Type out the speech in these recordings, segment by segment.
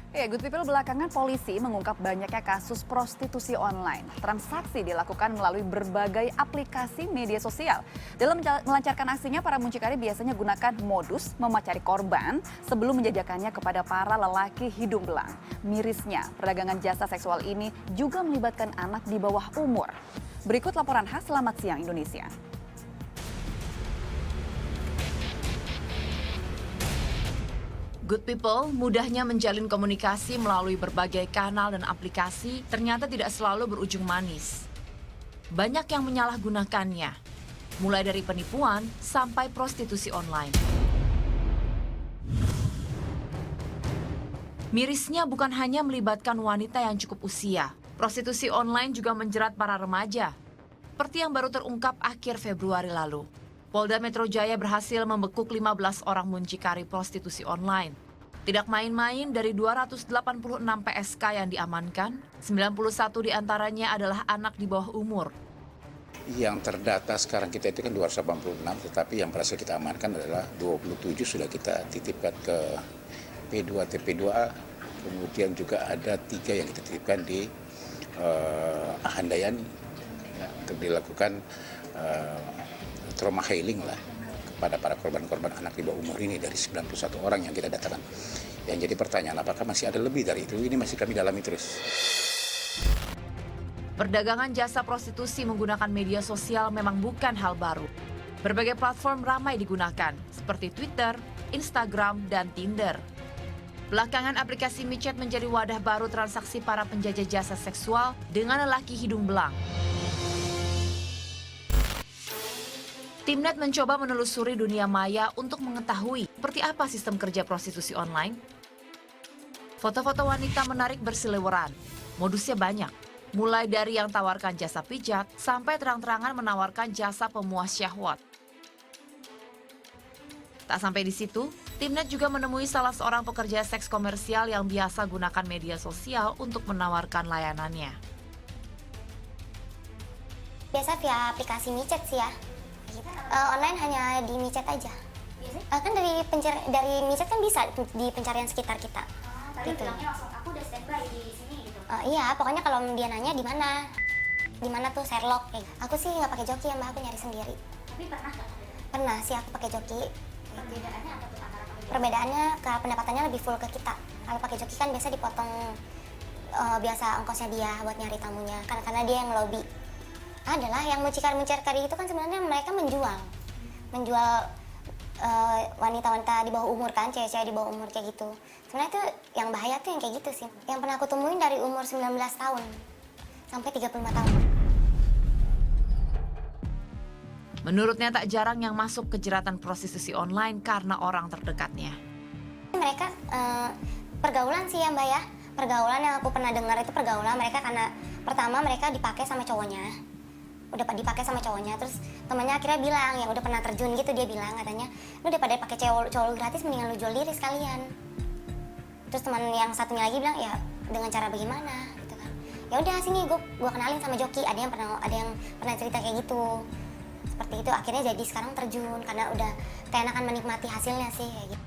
Good People, belakangan polisi mengungkap banyaknya kasus prostitusi online. Transaksi dilakukan melalui berbagai aplikasi media sosial. Dalam melancarkan aksinya, para muncikari biasanya gunakan modus memacari korban sebelum menjajakannya kepada para lelaki hidung belang. Mirisnya, perdagangan jasa seksual ini juga melibatkan anak di bawah umur. Berikut laporan khas Selamat Siang Indonesia. Good People mudahnya menjalin komunikasi melalui berbagai kanal dan aplikasi ternyata tidak selalu berujung manis. Banyak yang menyalahgunakannya, mulai dari penipuan sampai prostitusi online. Mirisnya bukan hanya melibatkan wanita yang cukup usia, prostitusi online juga menjerat para remaja. Seperti yang baru terungkap akhir Februari lalu. Polda Metro Jaya berhasil membekuk 15 orang muncikari prostitusi online. Tidak main-main, dari 286 PSK yang diamankan, 91 diantaranya adalah anak di bawah umur. Yang terdata sekarang kita itu kan 286, tetapi yang berhasil kita amankan adalah 27 sudah kita titipkan ke P2 TP2A, kemudian juga ada 3 yang kita titipkan di Handayani ya, untuk dilakukan trauma healing lah kepada para korban-korban anak di bawah umur ini dari 91 orang yang kita datakan. Yang jadi pertanyaan, apakah masih ada lebih dari itu? Ini masih kami dalami terus. Perdagangan jasa prostitusi menggunakan media sosial memang bukan hal baru. Berbagai platform ramai digunakan, seperti Twitter, Instagram, dan Tinder. Belakangan aplikasi micet menjadi wadah baru transaksi para penjajah jasa seksual dengan lelaki hidung belang. Timnet mencoba menelusuri dunia maya untuk mengetahui seperti apa sistem kerja prostitusi online. Foto-foto wanita menarik berseliweran. Modusnya banyak, mulai dari yang tawarkan jasa pijat sampai terang-terangan menawarkan jasa pemuas syahwat. Tak sampai di situ, Timnet juga menemui salah seorang pekerja seks komersial yang biasa gunakan media sosial untuk menawarkan layanannya. Biasa via aplikasi micet sih ya. Online hanya di micet aja. Kan dari micet kan bisa di pencarian sekitar kita. Tadi Gitu. bilangnya langsung aku udah standby di sini gitu. Iya, pokoknya kalau dia nanya di mana tuh Sherlock. Aku sih nggak pakai joki ya mbak, aku nyari sendiri. Tapi pernah nggak? Pernah sih aku pakai joki. Perbedaannya apa tuh antara pakai Perbedaannya ke pendapatannya lebih full ke kita. Kalau pakai joki kan biasa dipotong biasa ongkosnya dia buat nyari tamunya. Karena dia yang lobby. Adalah yang muncikari itu kan sebenarnya mereka menjual wanita-wanita di bawah umur kan, cewek-cewek di bawah umur kayak gitu. Sebenarnya itu yang bahaya tuh yang kayak gitu sih. Yang pernah aku temuin dari umur 19 tahun sampai 35 tahun. Menurutnya tak jarang yang masuk ke jeratan prostitusi online karena orang terdekatnya. Mereka pergaulan sih ya mbak ya. Pergaulan yang aku pernah dengar itu pergaulan mereka karena pertama mereka dipakai sama cowoknya. Udah dipakai sama cowoknya, terus temannya akhirnya bilang, yang udah pernah terjun gitu, dia bilang katanya, lu daripada pakai cowok gratis mendingan lu jual diri sekalian. Terus teman yang satunya lagi bilang, ya dengan cara bagaimana gitu kan. Ya udah sini gua kenalin sama joki, ada yang pernah cerita kayak gitu. Seperti itu akhirnya jadi sekarang terjun karena udah keenakan menikmati hasilnya sih kayak gitu.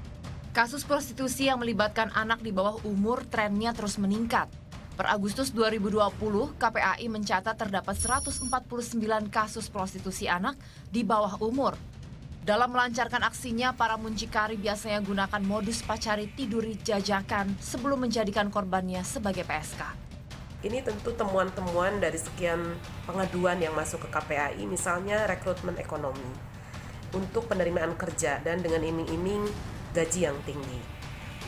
Kasus prostitusi yang melibatkan anak di bawah umur trennya terus meningkat. Per Agustus 2020, KPAI mencatat terdapat 149 kasus prostitusi anak di bawah umur. Dalam melancarkan aksinya, para muncikari biasanya gunakan modus pacari tiduri jajakan sebelum menjadikan korbannya sebagai PSK. Ini tentu temuan-temuan dari sekian pengaduan yang masuk ke KPAI, misalnya rekrutmen ekonomi untuk penerimaan kerja dan dengan iming-iming gaji yang tinggi.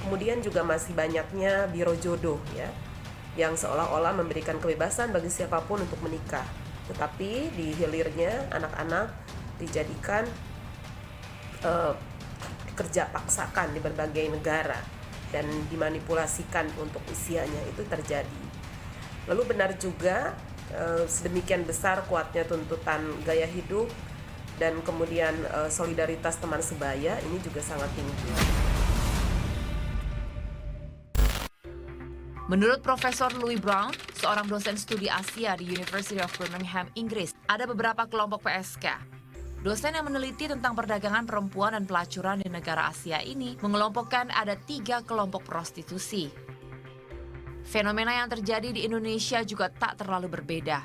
Kemudian juga masih banyaknya biro jodoh ya, yang seolah-olah memberikan kebebasan bagi siapapun untuk menikah. Tetapi di hilirnya anak-anak dijadikan kerja paksakan di berbagai negara dan dimanipulasikan untuk usianya, itu terjadi. Lalu benar juga sedemikian besar kuatnya tuntutan gaya hidup dan kemudian solidaritas teman sebaya ini juga sangat tinggi. Menurut Profesor Louis Brown, seorang dosen studi Asia di University of Birmingham, Inggris, ada beberapa kelompok PSK. Dosen yang meneliti tentang perdagangan perempuan dan pelacuran di negara Asia ini mengelompokkan ada 3 kelompok prostitusi. Fenomena yang terjadi di Indonesia juga tak terlalu berbeda.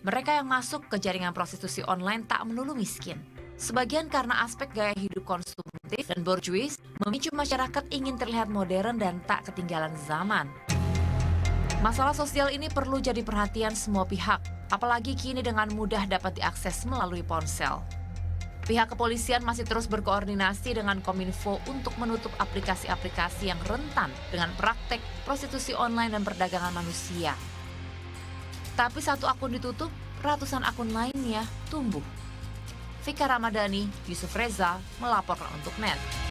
Mereka yang masuk ke jaringan prostitusi online tak melulu miskin. Sebagian karena aspek gaya hidup konsumtif dan bourgeois memicu masyarakat ingin terlihat modern dan tak ketinggalan zaman. Masalah sosial ini perlu jadi perhatian semua pihak, apalagi kini dengan mudah dapat diakses melalui ponsel. Pihak kepolisian masih terus berkoordinasi dengan Kominfo untuk menutup aplikasi-aplikasi yang rentan dengan praktek prostitusi online dan perdagangan manusia. Tapi satu akun ditutup, ratusan akun lainnya tumbuh. Vika Ramadhani, Yusuf Reza melaporkan untuk NET.